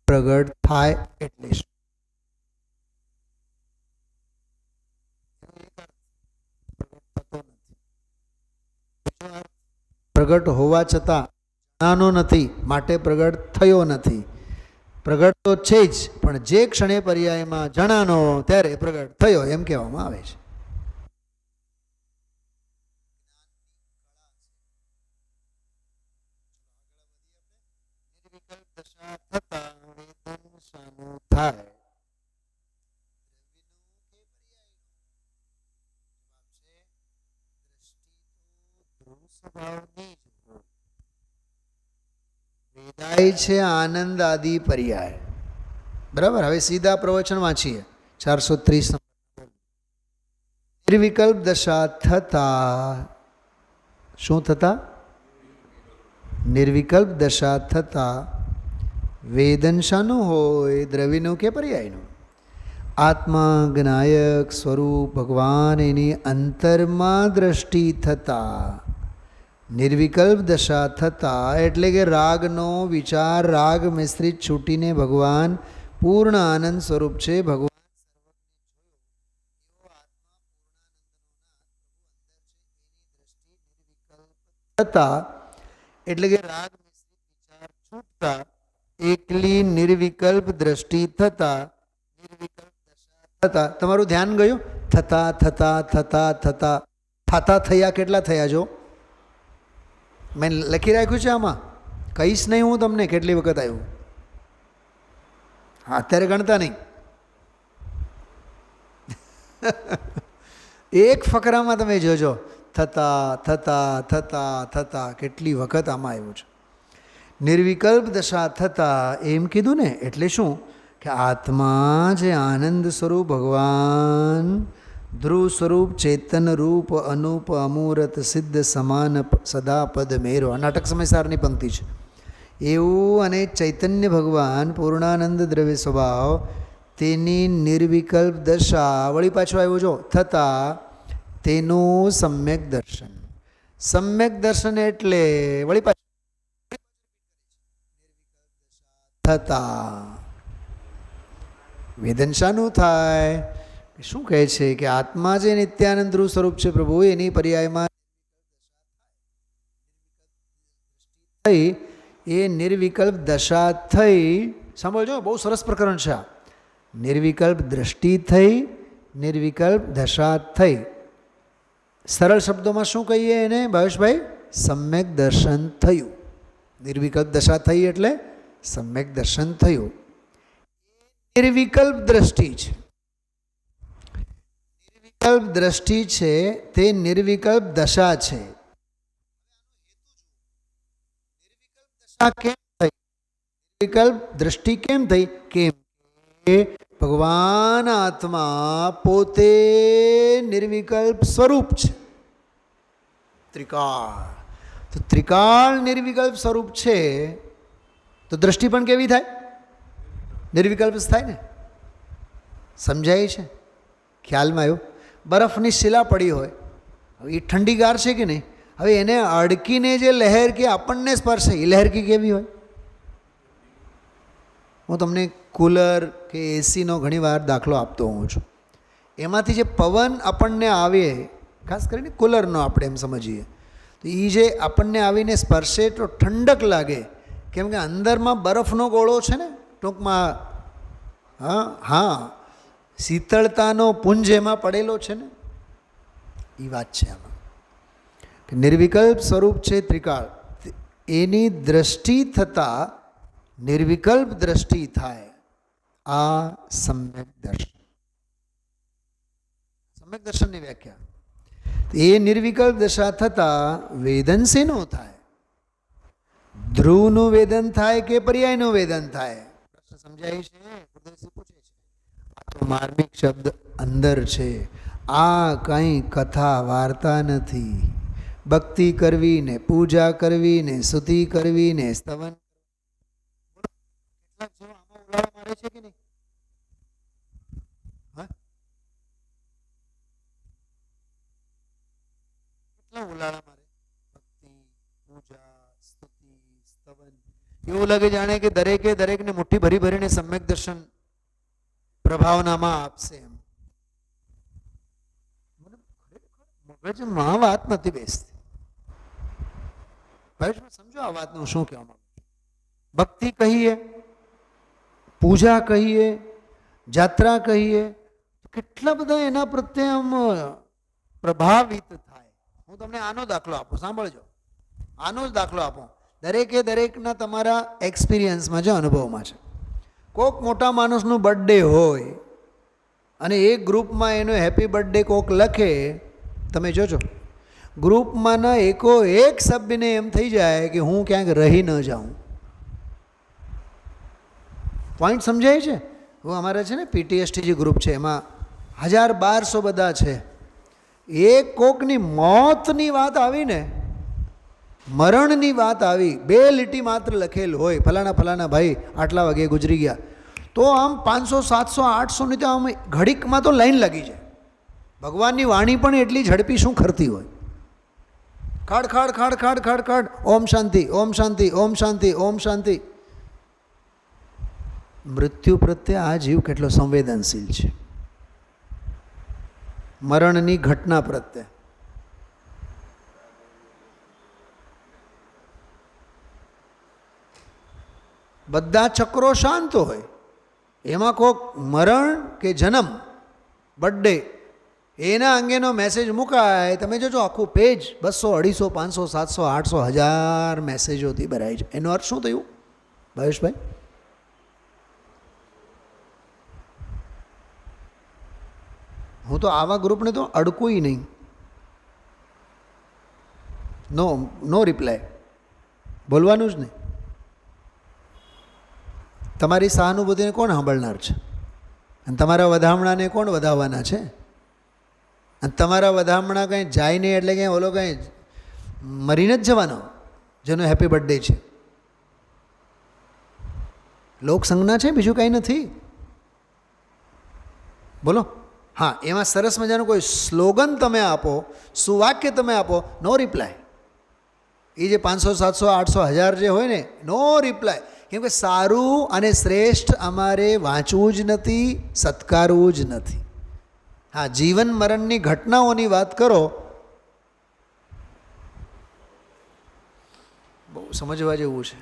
પ્રગટ થાય એટલે શું? પ્રગટ હોવા છતાં જાણવાનો નથી, માટે પ્રગટ થયો નથી. પ્રગટ તો છે જ, પણ જે ક્ષણે પર્યાયમાં જણાનો ત્યારે પ્રગટ થયો એમ કહેવામાં આવે છે. નિર્વિકલ્પ દશા થતા વેદન શાનું થાય? વેદાય છે આનંદ આદિ પર્યાય. બરાબર. હવે સીધા પ્રવચન વાંચીએ. 430. નિર્વિકલ્પ દશા થતા શું થતા? નિર્વિકલ્પ દશા થતા વેદન શાનું હોય? દ્રવ્યનું કે પર્યાયનું? આત્મા જ્ઞાયક સ્વરૂપ ભગવાન એની અંતરમાં દ્રષ્ટિ થતા નિર્વિકલ્પ દશા થતા, એટલે કે રાગનો વિચાર રાગ મિશ્રિત છૂટીને ભગવાન પૂર્ણ આનંદ સ્વરૂપ છે. ભગવાન થતા એટલે કે રાગ મિશ્રિત વિચાર છૂટતા એકલી નિર્વિકલ્પ દ્રષ્ટિ થતા નિર્વિકલ્પ દશા થતા. તમારું ધ્યાન ગયું? થતા થતા થતા થતા થતા થયા કેટલા થયા? જો મેં લખી રાખ્યું છે આમાં, કહીશ નહીં હું તમને કેટલી વખત આવ્યું. હા, અત્યારે ગણતા નહીં. એક ફકરામાં તમે જોજો થતા થતા થતા થતા કેટલી વખત આમાં આવ્યું છે. નિર્વિકલ્પ દશા થતા એમ કીધું ને, એટલે શું કે આત્મા જે આનંદ સ્વરૂપ ભગવાન ધ્રુવ સ્વરૂપ ચેતન રૂપ અનુપ અમૂરત સિદ્ધ સમાન સદા પદ મેરો, નાટક સમયસારની પંક્તિ છે. એવું અને ચૈતન્ય ભગવાન પૂર્ણાનંદ દ્રવ્ય સ્વભાવ તેની નિર્વિકલ્પ દશા, વળી પાછો આવ્યો જો થતા, તેનું સમ્યક દર્શન. સમ્યક દર્શન એટલે વળી પાછું થતા વેદન શાનું થાય? શું કહે છે કે આત્મા જે નિત્યાનંદ ધ્રુવ સ્વરૂપ છે પ્રભુ, એની પર્યાયમાં થઈ એ નિર્વિકલ્પ દશા થઈ. સાંભળજો, બહુ સરસ પ્રકરણ છે આ. નિર્વિકલ્પ દ્રષ્ટિ થઈ, નિર્વિકલ્પ દશા થઈ. સરળ શબ્દોમાં શું કહીએ એને ભાવેશભાઈ? સમ્યક દર્શન થયું. નિર્વિકલ્પ દશા થઈ એટલે સમ્યક દર્શન થયું. નિર્વિકલ્પ દ્રષ્ટિ છે. નિર્વિકલ્પ દ્રષ્ટિ છે તે નિર્વિકલ્પ દશા છે. નિર્વિકલ્પ દશા કેમ થઈ? નિર્વિકલ્પ દ્રષ્ટિ કેમ થઈ? કેમ કે ભગવાન આત્મા પોતે નિર્વિકલ્પ સ્વરૂપ છે, ત્રિકાળ. તો ત્રિકાળ નિર્વિકલ્પ સ્વરૂપ છે તો દ્રષ્ટિ પણ કેવી થાય? નિર્વિકલ્પ જ થાય ને. સમજાય છે? ખ્યાલમાં આવ્યું? બરફની શિલા પડી હોય, હવે એ ઠંડીગાર છે કે નહીં, હવે એને અડકીને જે લહેર કે આપણને સ્પર્શે એ લહેર કેવી હોય? હું તમને કુલર કે એસીનો ઘણીવાર દાખલો આપતો હોઉં છું. એમાંથી જે પવન આપણને આવે, ખાસ કરીને કુલરનો આપણે એમ સમજીએ, તો એ જે આપણને આવીને સ્પર્શે તો ઠંડક લાગે, કેમ કે અંદરમાં બરફનો ગોળો છે ને, ટૂંકમાં હા શીતળતાનો પુંજ એમાં પડેલો છે ને. એ વાત છે આમાં કે નિર્વિકલ્પ સ્વરૂપ છે ત્રિકાળ. એની દ્રષ્ટિ થતાં નિર્વિકલ્પ દ્રષ્ટિ થાય. આ સમ્યક દર્શન. સમ્યક દર્શનની વ્યાખ્યા. એ નિર્વિકલ્પ દશા થતાં વેદન શેનું થાય? ધ્રુવનું વેદન થાય કે પર્યાયનું વેદન થાય? પ્રશ્ન સમજાય છે? પૂછે છે. આ તો માર્મિક શબ્દ અંદર છે. આ કંઈ કથા વાર્તા નથી. ભક્તિ કરવી ને પૂજા કરવી ને સ્તુતિ કરવી ને સ્તવન મારે છે કે નહીં? કેટલા ઉલાળા મારે? ભક્તિ, પૂજા, સ્તુતિ, સ્તવન. એવું લાગે જાણે કે દરેકને મુઠ્ઠી ભરી ભરીને સમ્યક દર્શન પ્રભાવનામાં આપશે એમ. મગજમાં વાત નથી બેસતી. સમજો આ વાતનું શું કહેવા માંગુ છું. ભક્તિ કહીએ, પૂજા કહીએ, જાત્રા કહીએ, કેટલા બધા એના પ્રત્યે આમ પ્રભાવિત થાય. હું તમને આનો દાખલો આપું, સાંભળજો. આનો જ દાખલો આપું. દરેકના તમારા એક્સપિરિયન્સમાં છે, અનુભવમાં છે. કોક મોટા માણસનું બર્થડે હોય અને એક ગ્રુપમાં એનો હેપી બર્થડે કોક લખે, તમે જોજો ગ્રુપમાંના એક સભ્યને એમ થઈ જાય કે હું ક્યાંક રહી ન જાઉં. પોઈન્ટ સમજાય છે? હું અમારે છે ને પીટીએસટી જે ગ્રુપ છે એમાં 1200 બધા છે. એક કોકની મોતની વાત આવીને, મરણની વાત આવી, 2 લીટી માત્ર લખેલ હોય, ફલાણા ભાઈ આટલા વાગે ગુજરી ગયા, તો આમ 500 700 800 ની તો આમ ઘડીકમાં તો લાઈન લાગી જાય. ભગવાનની વાણી પણ એટલી ઝડપી શું ખરતી હોય. ખાડ ખાડ ખાડ ખાડ ખાડ ખાડ, ઓમ શાંતિ ઓમ શાંતિ ઓમ શાંતિ ઓમ શાંતિ. મૃત્યુ પ્રત્યે આ જીવ કેટલો સંવેદનશીલ છે, મરણની ઘટના પ્રત્યે. બધા ચક્રો શાંત હોય, એમાં કોક મરણ કે જન્મ, બર્થડે, એના અંગેનો મેસેજ મુકાય, તમે જોજો આખું પેજ 200 250 500 700 800 1000 મેસેજોથી ભરાય છે. એનો અર્થ શું થયું ભાવેશભાઈ? હું તો આવા ગ્રુપને તો અડકું નહીં. નો રિપ્લાય, બોલવાનું જ નહીં. તમારી સહાનુભૂતિને કોણ સાંભળનાર છે? અને તમારા વધામણાને કોણ વધાવવાના છે? અને તમારા વધામણા કંઈ જાય નહીં એટલે કંઈ ઓલો કંઈ મરીને જ જવાનો જેનો હેપી બર્થડે છે. લોકસંજ્ઞા છે, બીજું કંઈ નથી. બોલો. હા, એમાં સરસ મજાનું કોઈ સ્લોગન તમે આપો, સુવાક્ય તમે આપો, નો રિપ્લાય. એ જે 500 700 800 1000 જે હોય ને, નો રિપ્લાય. કેમ કે સારું અને શ્રેષ્ઠ અમારે વાંચવું જ નથી, સત્કારવું જ નથી. હા, જીવન મરણની ઘટનાઓની વાત કરો, બહુ સમજવા જેવું છે.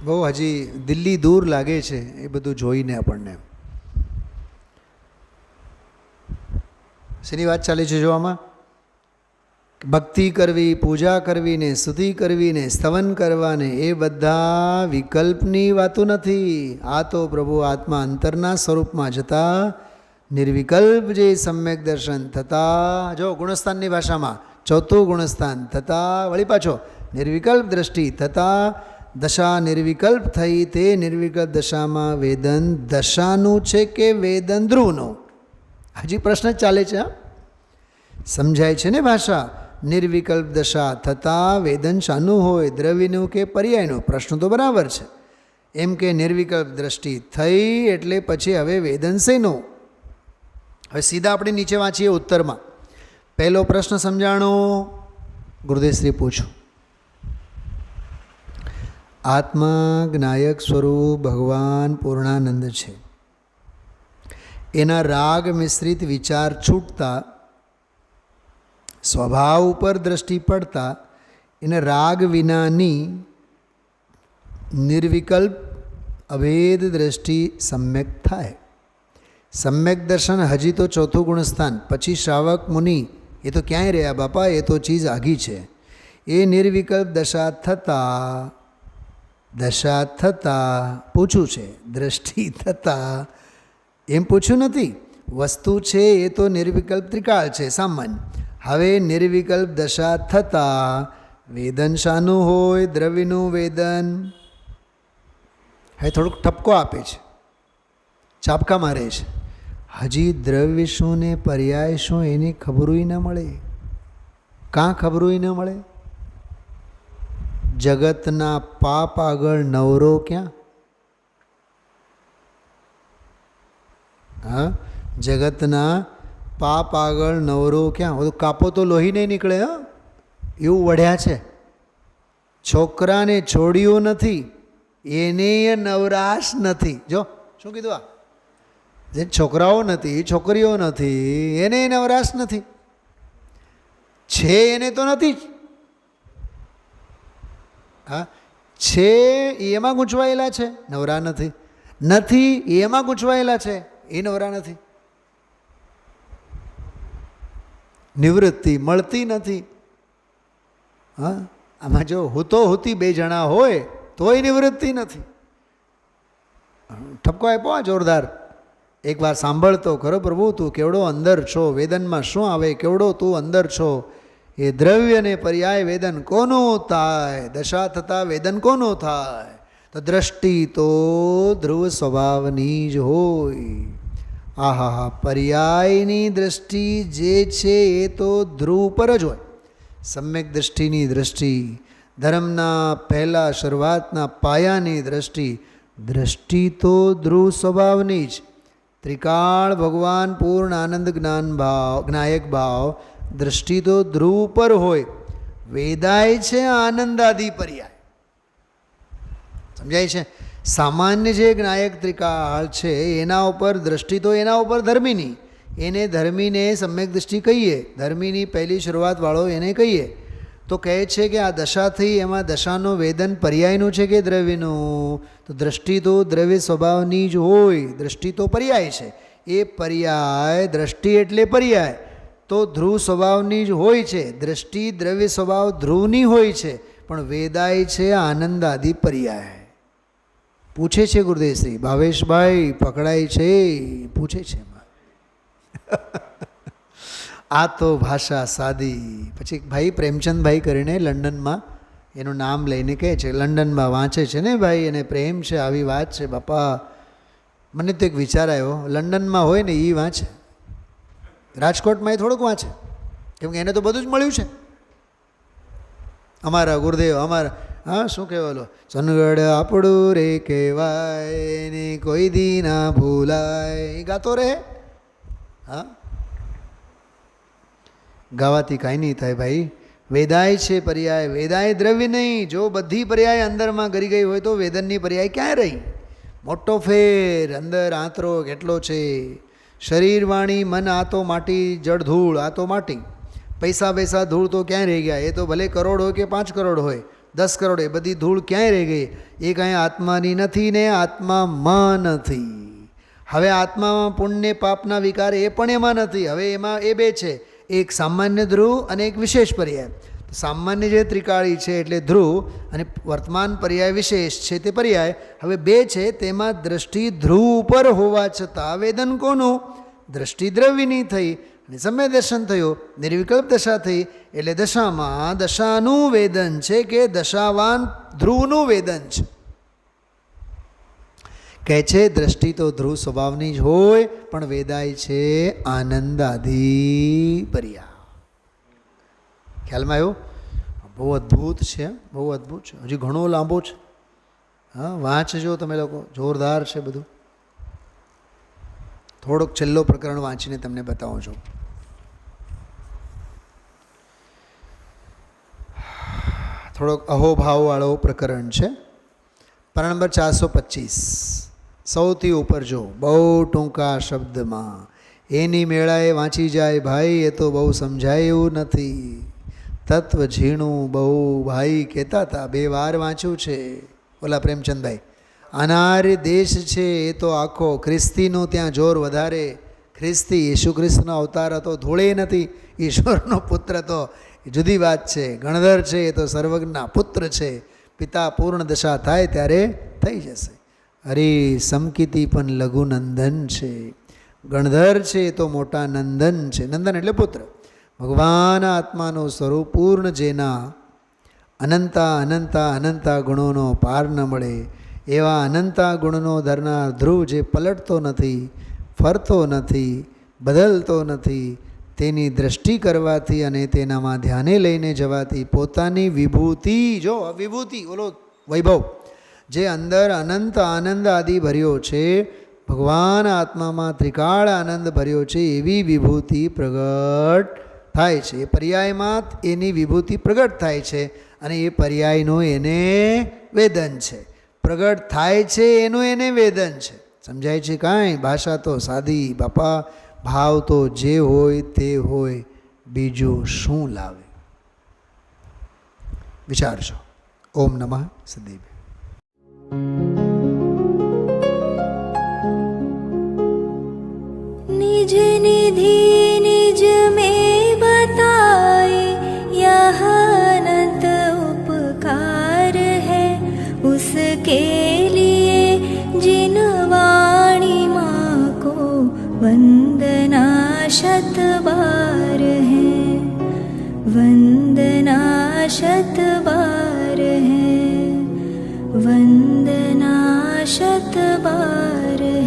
બહુ હજી દિલ્હી દૂર લાગે છે એ બધું જોઈને આપણને. શેની વાત ચાલે છે જોવામાં? ભક્તિ કરવી, પૂજા કરવી ને સ્તુતિ કરવી ને સ્તવન કરવાને એ બધા વિકલ્પની વાતો નથી. આ તો પ્રભુ આત્મા અંતરના સ્વરૂપમાં જતા નિર્વિકલ્પ જે સમ્યક દર્શન થતા, જો ગુણસ્થાનની ભાષામાં ચોથું ગુણસ્થાન થતાં વળી પાછો નિર્વિકલ્પ દ્રષ્ટિ થતાં દશા નિર્વિકલ્પ થઈ. તે નિર્વિકલ્પ દશામાં વેદન દશાનું છે કે વેદન ધ્રુવનું? હજી પ્રશ્ન જ ચાલે છે. સમજાય છે ને ભાષા? નિર્વિકલ્પ દશા થતાં વેદન શાનું હોય, દ્રવ્યનું કે પર્યાયનું? પ્રશ્ન તો બરાબર છે. એમ કે નિર્વિકલ્પ દ્રષ્ટિ થઈ એટલે પછી હવે વેદન શેનું? હવે સીધા આપણે નીચે વાંચીએ ઉત્તરમાં. પહેલો પ્રશ્ન સમજાણો. ગુરુદેવશ્રી પૂછો. આત્મા જ્ઞાયક સ્વરૂપ ભગવાન પૂર્ણાનંદ છે. એના રાગ મિશ્રિત વિચાર છૂટતા, સ્વભાવ ઉપર દ્રષ્ટિ પડતા એને રાગ વિનાની નિર્વિકલ્પ અભેદ દ્રષ્ટિ સમ્યક થાય. સમ્યક દર્શન હજી તો ચોથું ગુણસ્થાન. પછી શ્રાવક મુનિ એ તો ક્યાંય રહ્યા બાપા, એ તો ચીજ આઘી છે. એ નિર્વિકલ્પ દશા થતાં પૂછ્યું છે, દ્રષ્ટિ થતાં એમ પૂછ્યું નથી. વસ્તુ છે એ તો નિર્વિકલ્પ ત્રિકાળ છે સામાન્ય. હવે નિર્વિકલ્પ દશા થતાં વેદન શાનું હોય, દ્રવ્યનું વેદન? હવે થોડુંક ઠપકો આપે છે, ચાપકા મારે છે. હજી દ્રવ્ય શું ને પર્યાય શું એની ખબરુંય ન મળે. કાં ખબરુંય ન મળે? જગતના પાપ આગળ નવરો ક્યાં? હા, જગતના પાપ આગળ નવરો ક્યાં? બધું કાપો તો લોહી નહીં નીકળે. એવું વઢ્યા છે. છોકરાને છોડ્યું નથી એને નવરાશ નથી. જો શું કીધું? આ જે છોકરાઓ નથી, છોકરીઓ નથી, એને નવરાશ નથી. છે એને તો નથી જ. હા, છે એમાં ગૂંચવાયેલા છે, નવરા નથી. નથી એમાં ગૂંચવાયેલા છે, એ નવરા નથી. નિવૃત્તિ મળતી નથી. હા, આમાં જો હુતો હુતી બે જણા હોય તોય નિવૃત્તિ નથી. ઠપકો આપ્યો આ જોરદાર. એકવાર સાંભળતો ખરો પ્રભુ, તું કેવડો અંદર છો, વેદનમાં શું આવે, કેવડો તું અંદર છો. એ દ્રવ્ય ને પર્યાય વેદન કોનું થાય? દશા થતાં વેદન કોનું થાય? તો દ્રષ્ટિ તો ધ્રુવ સ્વભાવની જ હોય. આહા, પર્યાયની દ્રષ્ટિ જે છે એ તો ધ્રુવ પર જ હોય. સમ્યક દ્રષ્ટિની દ્રષ્ટિ, ધર્મના પહેલાં શરૂઆતના પાયાની દ્રષ્ટિ તો ધ્રુવ સ્વભાવની જ. ત્રિકાળ ભગવાન પૂર્ણ આનંદ જ્ઞાન ભાવ, જ્ઞાયક ભાવ, દ્રષ્ટિ તો ધ્રુવ પર હોય. વેદાય છે આનંદાદિ પર્યાય. સમજાય છે? સામાન્ય જે જ્ઞાયક ત્રિકાળ છે એના ઉપર દ્રષ્ટિ તો એના ઉપર ધર્મીની, એને ધર્મીને સમ્યક દ્રષ્ટિ કહીએ. ધર્મીની પહેલી શરૂઆતવાળો એને કહીએ. તો કહે છે કે આ દશા થઈ એમાં દશાનું વેદન પર્યાયનું છે કે દ્રવ્યનું? તો દ્રષ્ટિ તો દ્રવ્ય સ્વભાવની જ હોય. દ્રષ્ટિ તો પર્યાય છે. એ પર્યાય, દ્રષ્ટિ એટલે પર્યાય તો ધ્રુવ સ્વભાવની જ હોય છે. દ્રષ્ટિ દ્રવ્ય સ્વભાવ ધ્રુવની હોય છે, પણ વેદાય છે આનંદ આદિ પર્યાય. પૂછે છે ગુરુદેવશ્રી, ભાવેશભાઈ પકડાય છે? પૂછે છે. આ તો ભાષા સાદી. પછી ભાઈ પ્રેમચંદભાઈ કરીને લંડનમાં એનું નામ લઈને કહે છે, લંડનમાં વાંચે છે ને ભાઈ, એને પ્રેમ છે, આવી વાત છે બાપા. મને તો એક વિચાર આવ્યો, લંડનમાં હોય ને એ વાંચે, રાજકોટમાં એ થોડુંક વાંચે, કેમ કે એને તો બધું જ મળ્યું છે. અમારા ગુરુદેવ, અમારા હા શું કહેવાલો, ચંદગઢ આપણું રે કહેવાય ને કોઈ દી ના ભૂલાય, એ ગાતો રહે. હા, ગાવાથી કાંઈ નહીં થાય ભાઈ. વેદાય છે પર્યાય, વેદાય દ્રવ્ય નહીં. જો બધી પર્યાય અંદરમાં કરી ગઈ હોય તો વેદનની પર્યાય ક્યાં રહી? મોટો ફેર. અંદર આંતરો કેટલો છે. શરીર વાણી મન આ તો માટી, જળ ધૂળ આ તો માટી. પૈસા પૈસા ધૂળ તો ક્યાંય રહી ગયા? એ તો ભલે કરોડ હોય કે 5 કરોડ હોય, 10 કરોડ, એ બધી ધૂળ ક્યાંય રહી ગઈ? એ કાંઈ આત્માની નથી ને આત્મામાં નથી. હવે આત્મામાં પુણ્ય પાપના વિકાર એ પણ એમાં નથી. હવે એમાં એ બે છે, એક સામાન્ય ધ્રુવ અને એક વિશેષ પર્યાય. સામાન્ય જે ત્રિકાળી છે એટલે ધ્રુવ, અને વર્તમાન પર્યાય વિશેષ છે તે પર્યાય. હવે બે છે, તેમાં દ્રષ્ટિ ધ્રુવ ઉપર હોવા છતાં વેદન કોનું? દ્રષ્ટિ દ્રવ્યની થઈ. અને સમ્ય દર્શન થયું, નિર્વિકલ્પ દશા થઈ, એટલે દશામાં દશાનું વેદન છે કે દશાવાન ધ્રુવનું વેદન છે. કહે છે દ્રષ્ટિ તો ધ્રુવ સ્વભાવની જ હોય, પણ વેદાય છે આનંદાધી પર્યા. ખ્યાલમાં આવ્યો? બહુ અદ્ભુત છે, બહુ અદ્ભુત છે. હજી ઘણો લાંબો છે. હા, વાંચજો તમે લોકો, જોરદાર છે બધું. થોડોક છેલ્લો પ્રકરણ વાંચીને તમને બતાવું છું. થોડોક અહોભાવવાળો પ્રકરણ છે. પાના નંબર 425, સૌથી ઉપર જો, બહુ ટૂંકા શબ્દમાં. એની મેળાએ વાંચી જાય ભાઈ, એ તો બહુ સમજાય એવું નથી. તત્વ ઝીણું બહુ ભાઈ કહેતા હતા, 2 વાર વાંચ્યું છે ઓલા પ્રેમચંદભાઈ. અનાર્ય દેશ છે એ તો આખો, ખ્રિસ્તીનું ત્યાં જોર વધારે. ખ્રિસ્તી યેશુ ખ્રિસ્તનો અવતાર હતો, ધૂળે નથી, ઈશ્વરનો પુત્ર હતો, એ જુદી વાત છે. ગણધર છે એ તો સર્વજ્ઞના પુત્ર છે, પિતા પૂર્ણ દશા થાય ત્યારે થઈ જશે. અરે સમકીતી પણ લઘુનંદન છે, ગણધર છે એ તો મોટા નંદન છે. નંદન એટલે પુત્ર. ભગવાન આત્માનું સ્વરૂપ પૂર્ણ જેના અનંતા અનંતા અનંતા ગુણોનો પાર ન મળે, એવા અનંતા ગુણનો ધરનાર ધ્રુવ જે પલટતો નથી, ફરતો નથી, બદલતો નથી, તેની દ્રષ્ટિ કરવાથી અને તેનામાં ધ્યાને લઈને જવાથી પોતાની વિભૂતિ, જો વિભૂતિ ઓલો વૈભવ જે અંદર અનંત આનંદ આદિ ભર્યો છે, ભગવાન આત્મામાં ત્રિકાળ આનંદ ભર્યો છે, એવી વિભૂતિ પ્રગટ થાય છે. એ પર્યાયમાં એની વિભૂતિ પ્રગટ થાય છે અને એ પર્યાયનું એને વેદન છે. પ્રગટ થાય છે એનું એને વેદન છે. સમજાય છે કાંઈ? ભાષા તો સાદી બાપા, ભાવ તો જે હોય તે હોય, બીજું શું લાવે? વિચારજો. ઓમ નમઃ સદૈવ. निज निधि निज में बताए, यह अनंत उपकार है उसके लिए जिन वाणी माँ को वंदना शत बार है, वंदना शत बार है, वंदना शत बार है.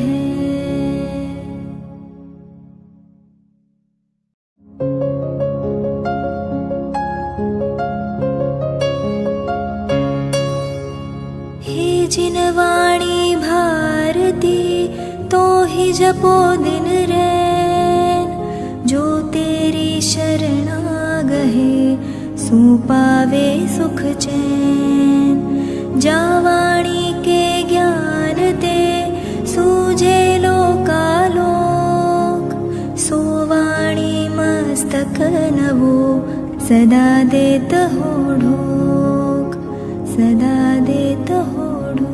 जिन वाणी भारती तो ही जपो दिन रैन, जो तेरी शरणा गहे सो पावे सुख चैन. जा वाणी के ज्ञान ते सूझे लोकालोक, सो वाणी मस्तक नवो सदा देत हो ढोक, सदा देत हो ढोक.